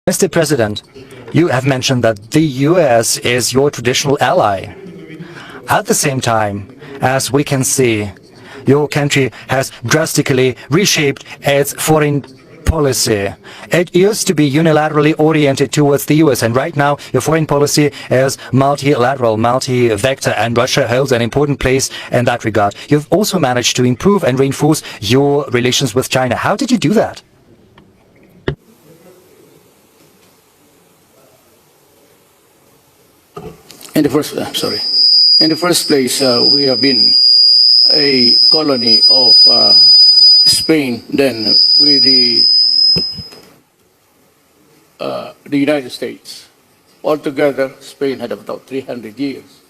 Mr. President, you have mentioned that the U.S. is your traditional ally. At the same time, as we can see, your country has drastically reshaped its foreign policy. It used to be unilaterally oriented towards the U.S., and right now your foreign policy is multilateral, multi-vector, and Russia holds an important place in that regard. You've also managed to improve and reinforce your relations with China. How did you do that? In the first place, we have been a colony of Spain, then with the United States. Altogether, Spain had about 300 years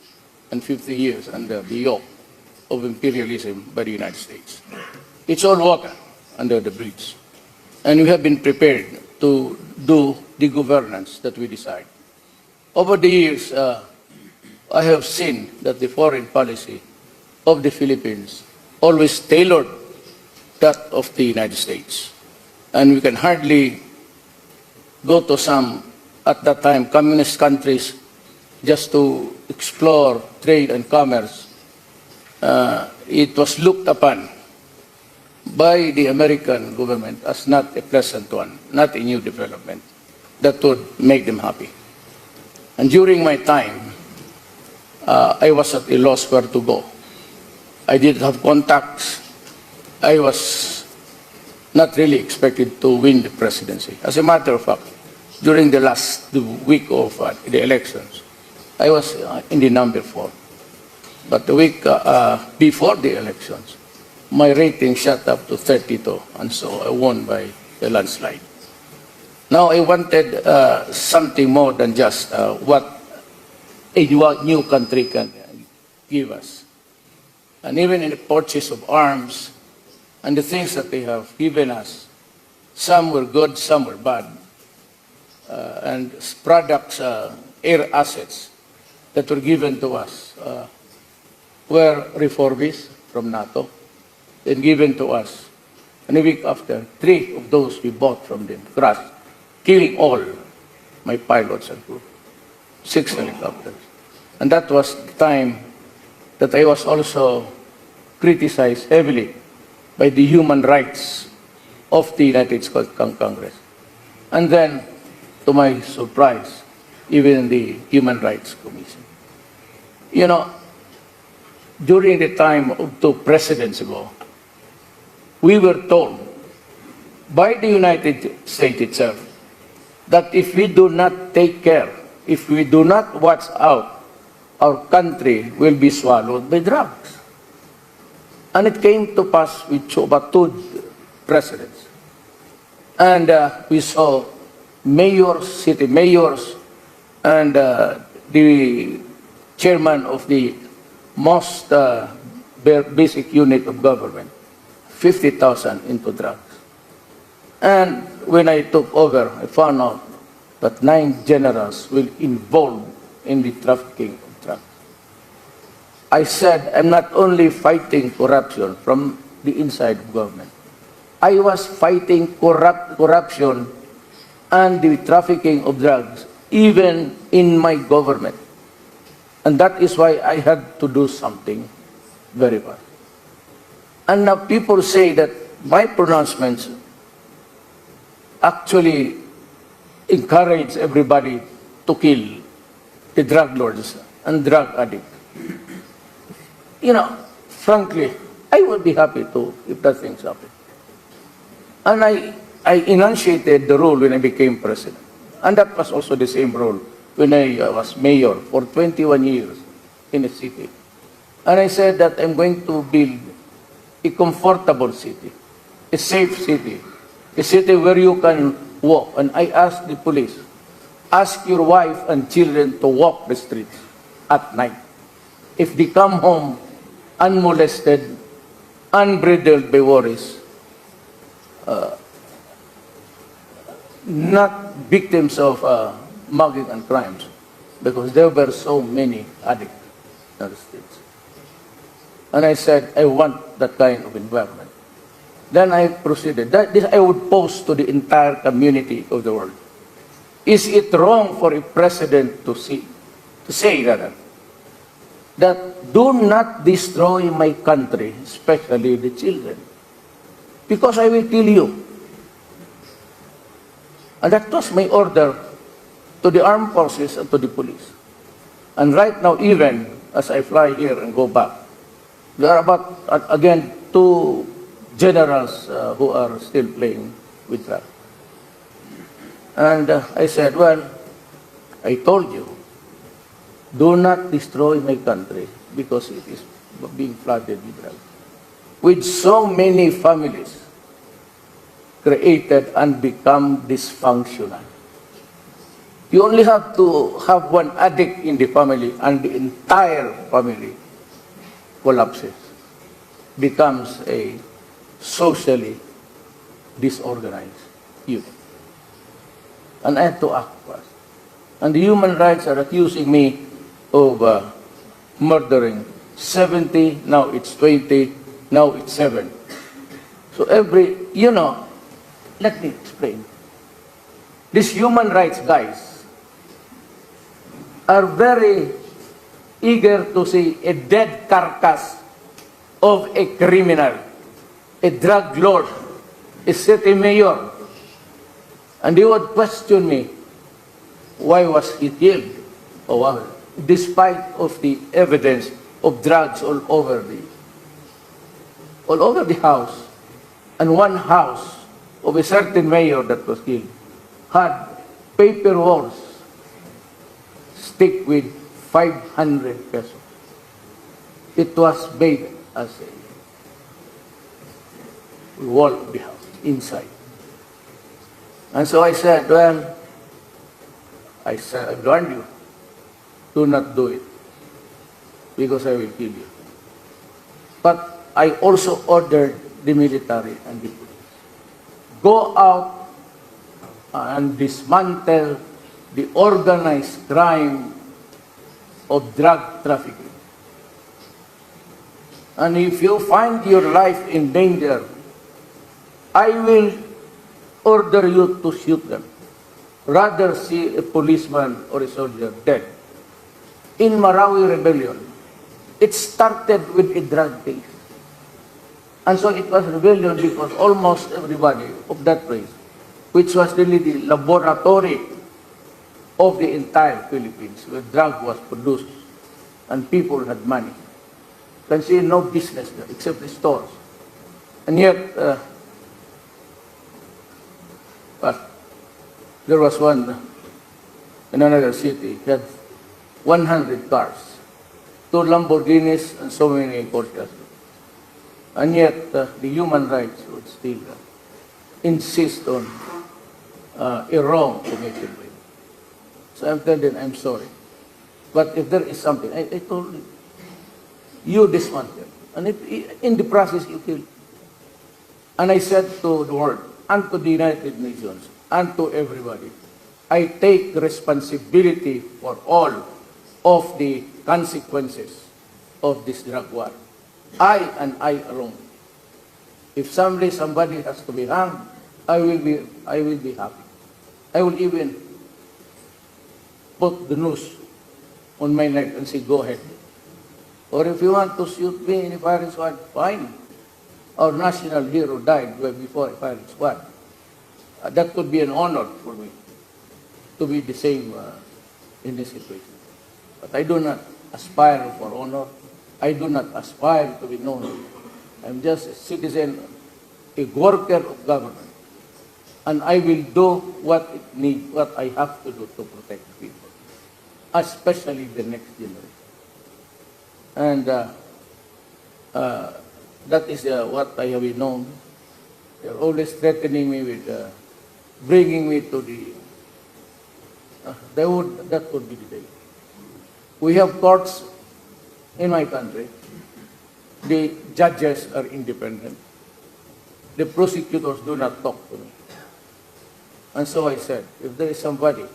and 50 years under the yoke of imperialism by the United States. It's all water under the bridge. And we have been prepared to do the governance that we decide. Over the years, I have seen that the foreign policy of the Philippines always tailored that of the United States. And we can hardly go to some, at that time, communist countries just to explore trade and commerce. It was looked upon by the American government as not a pleasant one, not a new development that would make them happy. And during my time, I was at a loss where to go. I didn't have contacts. I was not really expected to win the presidency. As a matter of fact, during the last week of the elections, I was in the number 4. But the week before the elections, my rating shot up to 32, and so I won by a landslide. Now I wanted something more than just what a new country can give us. And even in the purchase of arms and the things that they have given us, some were good, some were bad. And products, air assets that were given to us were refurbished from NATO and given to us. And a week after, 3 of those we bought from them, crashed, killing all my pilots and crew. 6 helicopters. And that was the time that I was also criticized heavily by the human rights of the United States Congress. And then, to my surprise, even the Human Rights Commission. You know, during the time of 2 presidents ago, we were told by the United States itself that if we do not take care, if we do not watch out, our country will be swallowed by drugs. And it came to pass with about 2 presidents. And we saw mayors, city mayors, and the chairman of the most basic unit of government, 50,000 into drugs. And when I took over, I found out that 9 generals were involved in the trafficking of drugs. I said, I'm not only fighting corruption from the inside of government. I was fighting corruption and the trafficking of drugs, even in my government. And that is why I had to do something very fast. And now people say that my pronouncements actually encourage everybody to kill the drug lords and drug addicts. You know, frankly, I would be happy to if that things happen. And I enunciated the rule when I became president. And that was also the same rule when I was mayor for 21 years in a city. And I said that I'm going to build a comfortable city, a safe city, a city where you can walk. And I asked the police, ask your wife and children to walk the streets at night. If they come home unmolested, unbridled by worries, not victims of mugging and crimes, because there were so many addicts in the streets. And I said, I want that kind of environment. Then I proceeded. This I would post to the entire community of the world. Is it wrong for a president to say rather, that do not destroy my country, especially the children, because I will kill you? And that was my order to the armed forces and to the police. And right now, even as I fly here and go back, there are about, again, 2 generals who are still playing with that. And I said, well, I told you, do not destroy my country because it is being flooded with drugs. With so many families created and become dysfunctional. You only have to have one addict in the family and the entire family collapses, becomes a socially disorganized unit. And I had to act fast. And the human rights are accusing me of murdering 70, now it's 20, now it's 7. So let me explain. These human rights guys are very eager to see a dead carcass of a criminal, a drug lord, a city mayor. And they would question me, why was he killed? Despite of the evidence of drugs all over the house, and one house of a certain mayor that was killed had paper walls stick with 500 pesos. It was made as a wall of the house inside. And so I said, well, I've warned you, do not do it, because I will kill you. But I also ordered the military and the police, go out and dismantle the organized crime of drug trafficking. And if you find your life in danger, I will order you to shoot them. Rather see a policeman or a soldier dead. In Marawi Rebellion, it started with a drug case. And so it was rebellion because almost everybody of that place, which was really the laboratory of the entire Philippines, where drug was produced and people had money. You can see no business there except the stores. And yet, there was one in another city, he had 100 cars, 2 Lamborghinis and so many Porsches. And yet, the human rights would still insist on a wrong committed by. So I'm telling them, I'm sorry. But if there is something, I told you dismantle. And if, in the process, you kill. And I said to the world, and to the United Nations, and to everybody, I take responsibility for all of the consequences of this drug war. I and I alone. If somebody has to be hanged, I will be happy. I will even put the noose on my neck and say, go ahead. Or if you want to shoot me in a firing squad, fine. Our national hero died before a firing squad. That could be an honor for me to be the same in this situation. But I do not aspire for honor. I do not aspire to be known. I'm just a citizen, a worker of government. And I will do what I have to do to protect people, especially the next generation. And that is what I have been known. They're always threatening me with bringing me to the... that would be the day. We have courts in my country. The judges are independent. The prosecutors do not talk to me. And so I said, if there is somebody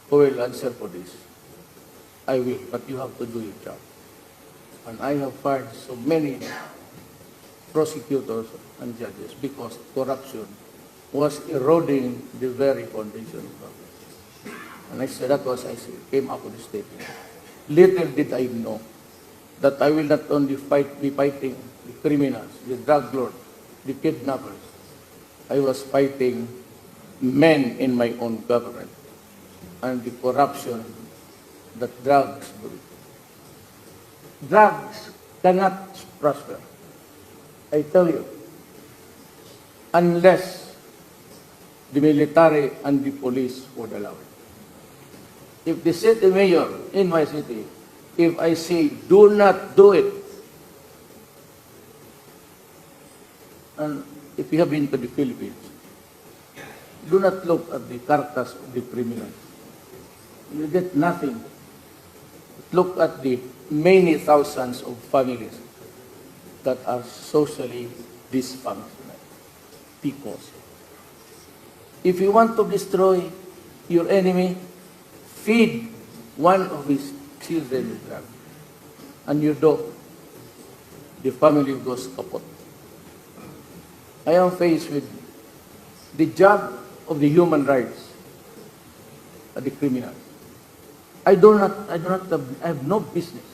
who will answer for this, I will, but you have to do your job. And I have fired so many prosecutors and judges because corruption was eroding the very foundation of government. And I said, that was, I came up with a statement. Little did I know that I will not only be fighting the criminals, the drug lords, the kidnappers. I was fighting men in my own government and the corruption that drugs bring. Drugs cannot prosper, I tell you, unless the military and the police would allow it. If the city mayor in my city, if I say do not do it, and if you have been to the Philippines, do not look at the carcass of the criminals. You get nothing. Look at the many thousands of families that are socially dysfunctional people. If you want to destroy your enemy, feed one of his children with drugs, and you do, the family goes kaput. I am faced with the job of the human rights of the criminals. I have no business.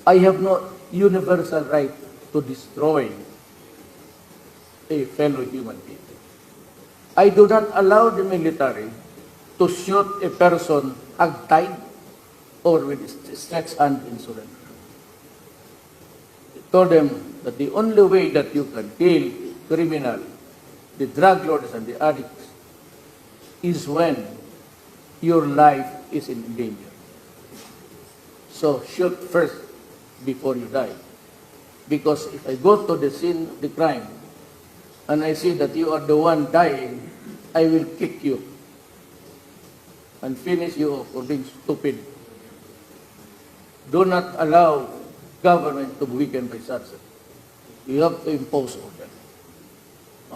I have no universal right to destroy a fellow human being. I do not allow the military to shoot a person hog-tied or with stretched hand in surrender. I told them that the only way that you can kill criminal, the drug lords and the addicts, is when your life is in danger. So shoot first before you die. Because if I go to the scene of the crime and I see that you are the one dying, I will kick you and finish you off for being stupid. Do not allow government to be weakened by such. You have to impose order.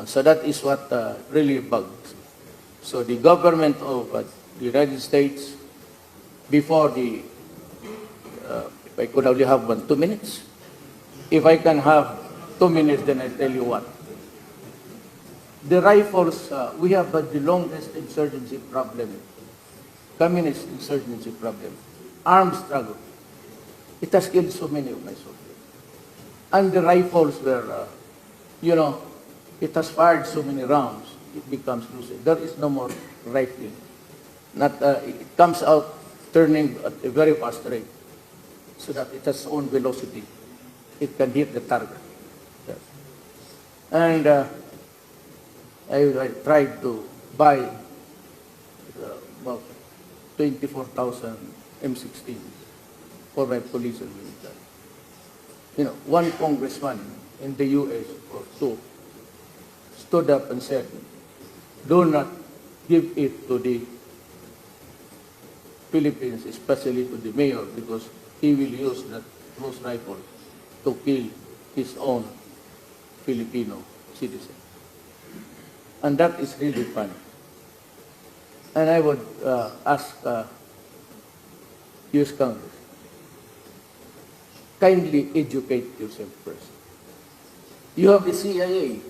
So that is what really bugs. So the government of the United States, before the, if I could only have 2 minutes, if I can have 2 minutes, then I tell you what. The rifles, we have the longest insurgency problem, communist insurgency problem, armed struggle. It has killed so many of my soldiers. And the rifles were, it has fired so many rounds, it becomes loose. There is no more rifling. It comes out turning at a very fast rate so that it has own velocity. It can hit the target. Yes. And I tried to buy about 24,000 M16s for my police and military. One congressman in the U.S. or two stood up and said, do not give it to the Philippines, especially to the mayor, because he will use those rifles to kill his own Filipino citizen. And that is really funny. And I would ask U.S. Congress, kindly educate yourself first. You have the CIA.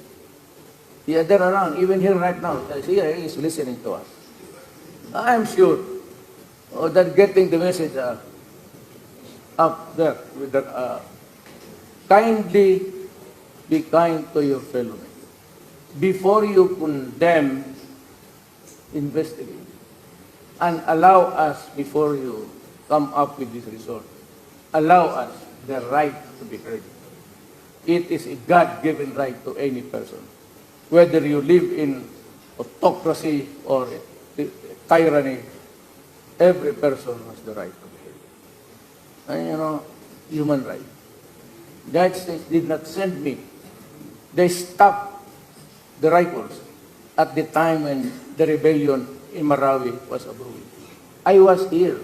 Yeah, they're around, even here right now. The CIA is listening to us. I'm sure that getting the message up there with the, kindly be kind to your fellow men. Before you condemn, investigate. And allow us, before you come up with this result, allow us the right to be heard. It is a God-given right to any person. Whether you live in autocracy or tyranny, every person has the right to be heard. And human right. The United States did not send me. They stopped the rifles at the time when the rebellion in Marawi was brewing. I was here,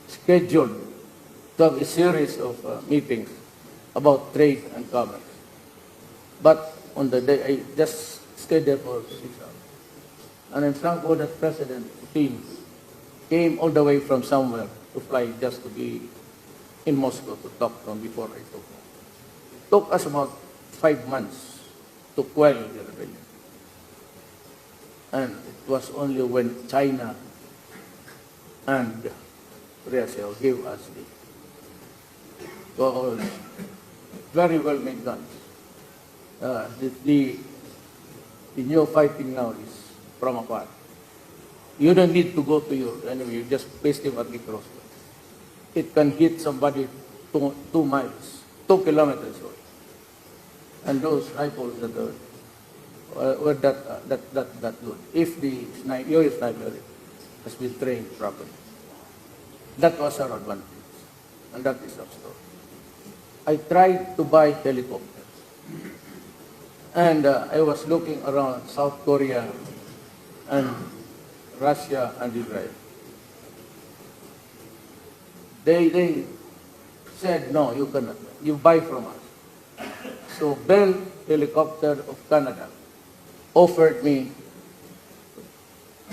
scheduled to have a series of meetings about trade and commerce. But on the day, I just stayed there for 6 hours. And I'm thankful that President Putin came all the way from somewhere to fly just to be in Moscow to talk to him before I took him. It took us about 5 months to quell the rebellion. And it was only when China and Russia gave us the very well made guns. The new fighting now is from afar. You don't need to go to your enemy, you just place them at the crossroads. It can hit somebody 2 miles, 2 kilometers away. And those rifles that were that good. If your sniper has been trained properly. That was our advantage. And that is our story. I tried to buy helicopters. And I was looking around South Korea and Russia and Israel. They said, no, you cannot. You buy from us. So Bell Helicopter of Canada offered me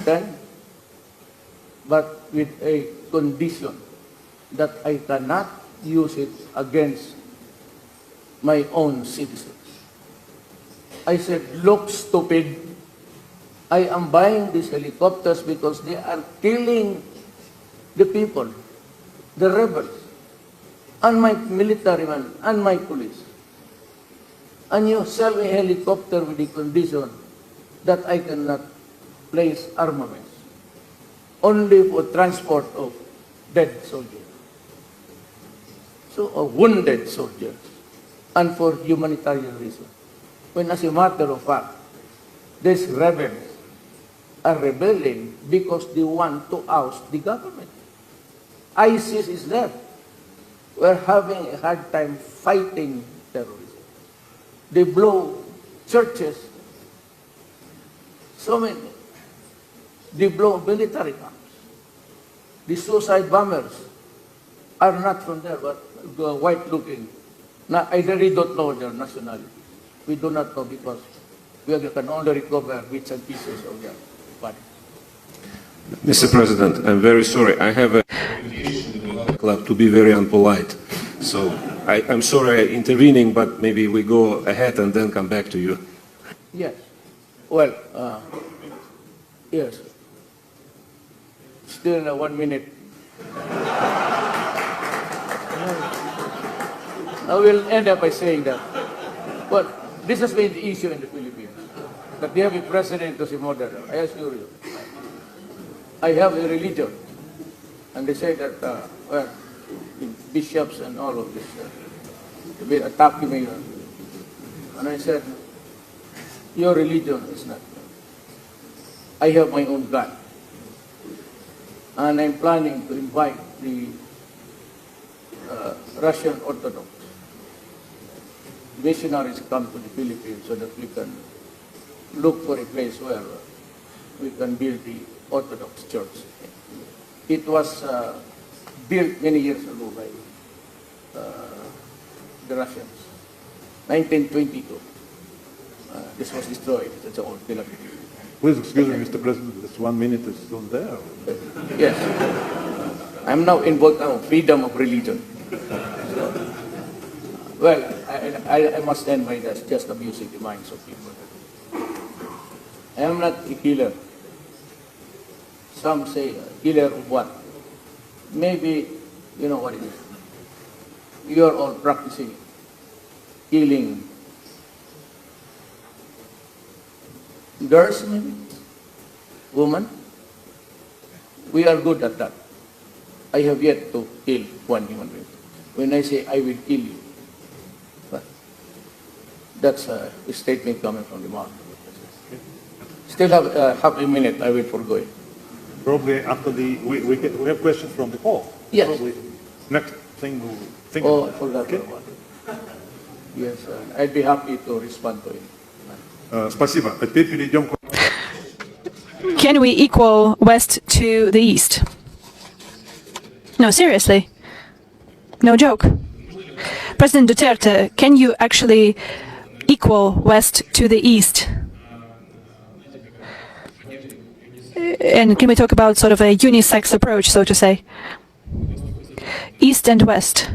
10, but with a condition that I cannot use it against my own citizens. I said, look, stupid. I am buying these helicopters because they are killing the people, the rebels, and my military men, and my police. And you sell a helicopter with the condition that I cannot place armaments, only for transport of dead soldiers. So, wounded soldiers, and for humanitarian reasons. When as a matter of fact, these rebels are rebelling because they want to oust the government. ISIS is there. We're having a hard time fighting terrorism. They blow churches, so many. They blow military camps. The suicide bombers are not from there, but white-looking. I really don't know their nationality. We do not know because we can only recover bits and pieces of their body. Mr. President, I'm very sorry. I have a club to be very unpolite. So I'm sorry intervening, but maybe we go ahead and then come back to you. Yes. Well, yes. Still 1 minute. I will end up by saying that. But this has been the issue in the Philippines, that they have a president who's a murderer. I assure you. I have a religion, and they say that well, the bishops and all of this have been attacking me. And I said, your religion is not. I have my own God. And I'm planning to invite the Russian Orthodox missionaries come to the Philippines so that we can look for a place where we can build the Orthodox Church. It was built many years ago by the Russians. 1922. This was destroyed. It's an old building. Please excuse me, Mr. President, this 1 minute is still there. Yes. I'm now involved in freedom of religion. Well, I must end by this, just abusing the minds of people. I am not a killer. Some say, killer of what? Maybe, you know what it is. You are all practicing killing girls, maybe? Women? We are good at that. I have yet to kill one human being. When I say I will kill you, that's a statement coming from the mouth. Still have half a minute, I will forgo it. Probably after we have questions from the hall. Yes. Probably next thing we'll think Oh, I about. forgot Okay. one. Yes, I'd be happy to respond to it. Спасибо. Теперь перейдем к... Can we equal West to the East? No, seriously. No joke. President Duterte, can you actually equal West to the East? And can we talk about sort of a unisex approach, so to say? East and West.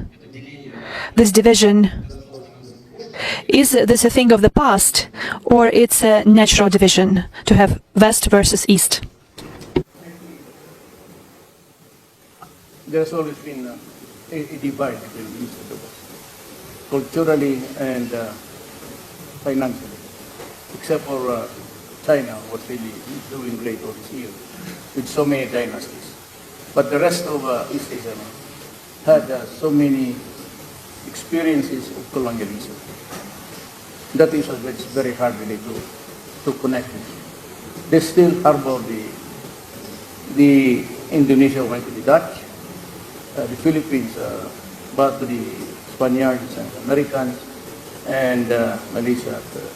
This division Is this a thing of the past, or it's a natural division to have West versus East? There's always been a divide between the East and the West, culturally and financially, except for China was really doing great all these years with so many dynasties. But the rest of East Asia had so many experiences of colonialism. That is why it's very hard really to connect it. They still harbor the Indonesia went to the Dutch, the Philippines brought to the Spaniards and Americans, and Malaysia to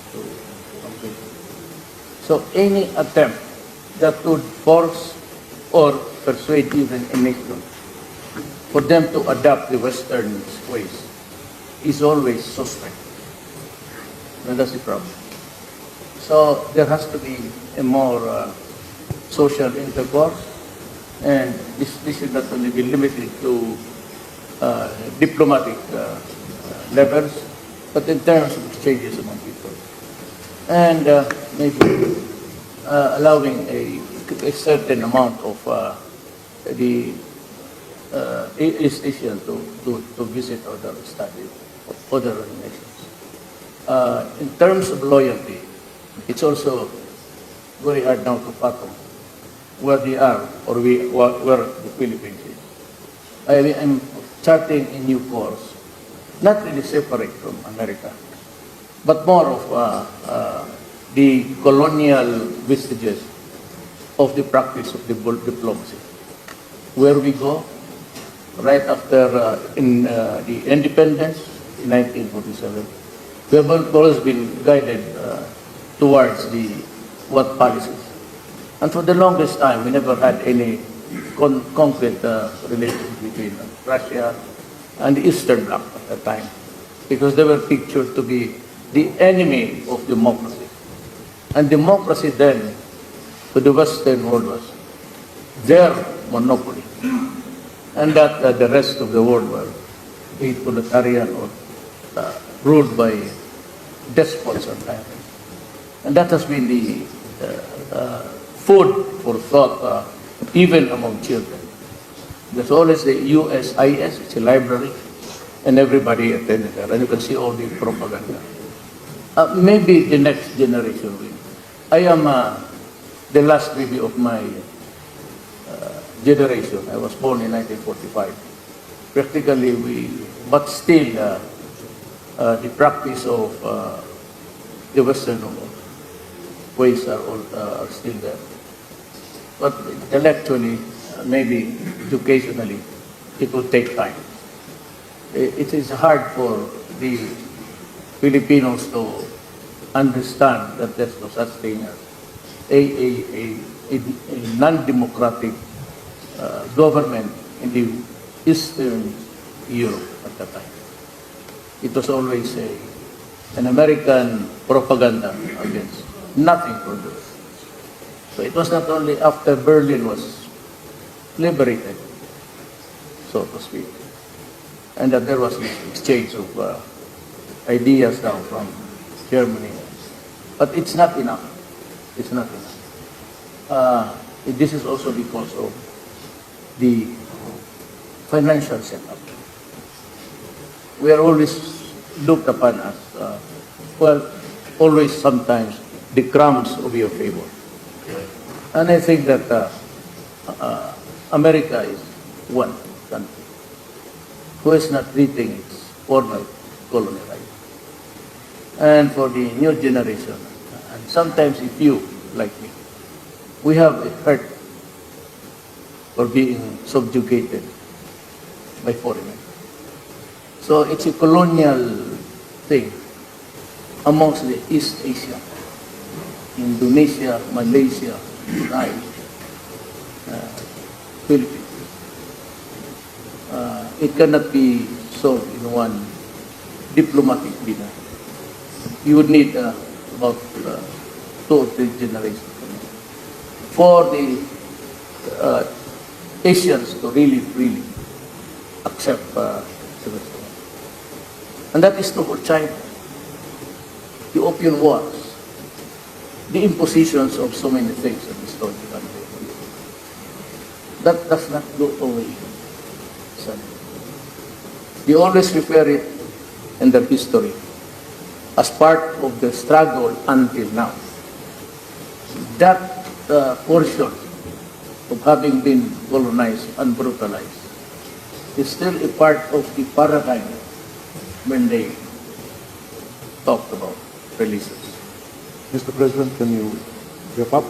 So any attempt that would force or persuade even a nation for them to adopt the Western ways is always suspect. And that's the problem. So there has to be a more social intercourse, and this should not only be limited to diplomatic levels, but in terms of exchanges among people. And maybe allowing a certain amount of the East Asian to visit other studies, other nations. In terms of loyalty, it's also very hard now to fathom where they are or where the Philippines is. I'm charting a new course, not really separate from America, but more of the colonial vestiges of the practice of the diplomacy. Where we go, right after the independence in 1947, we have always been guided towards what policies. And for the longest time, we never had any concrete relationship between Russia and the Eastern Bloc at that time, because they were pictured to be the enemy of democracy. And democracy then, to the Western world, was their monopoly. And that the rest of the world were be it proletarian or ruled by despots and tyrants. And that has been the food for thought, even among children. There's always the USIS, it's a library, and everybody attended there, and you can see all the propaganda. Maybe the next generation will. I am the last baby of my generation. I was born in 1945. Practically, but still, the practice of the Western ways are still there. But intellectually, maybe educationally, it will take time. It is hard for the Filipinos to understand that there's no such thing as a non-democratic government in the Eastern Europe at that time. It was always an American propaganda against nothing for this. So it was not only after Berlin was liberated, so to speak, and that there was this exchange of ideas now from Germany. But it's not enough. It's not enough. This is also because of the financial setup. We are always looked upon as, always sometimes the crumbs of your favor. And I think that America is one country who is not treating its former colony right. And for the new generation, and sometimes if you, like me, we have a hurt for being subjugated by foreigners. So it's a colonial thing amongst the East Asia, Indonesia, Malaysia, Thailand, Philippines. It cannot be solved in one diplomatic dinner. You would need about 2 or 3 generations for the Asians to really accept the Western. And that is true for China. the opium wars, the impositions of so many things that destroyed the country. That does not go away. Son. They always refer it in their history as part of the struggle until now. That portion of having been colonized and brutalized is still a part of the paradigm when they talked about releases. Mr. President, can you wrap up?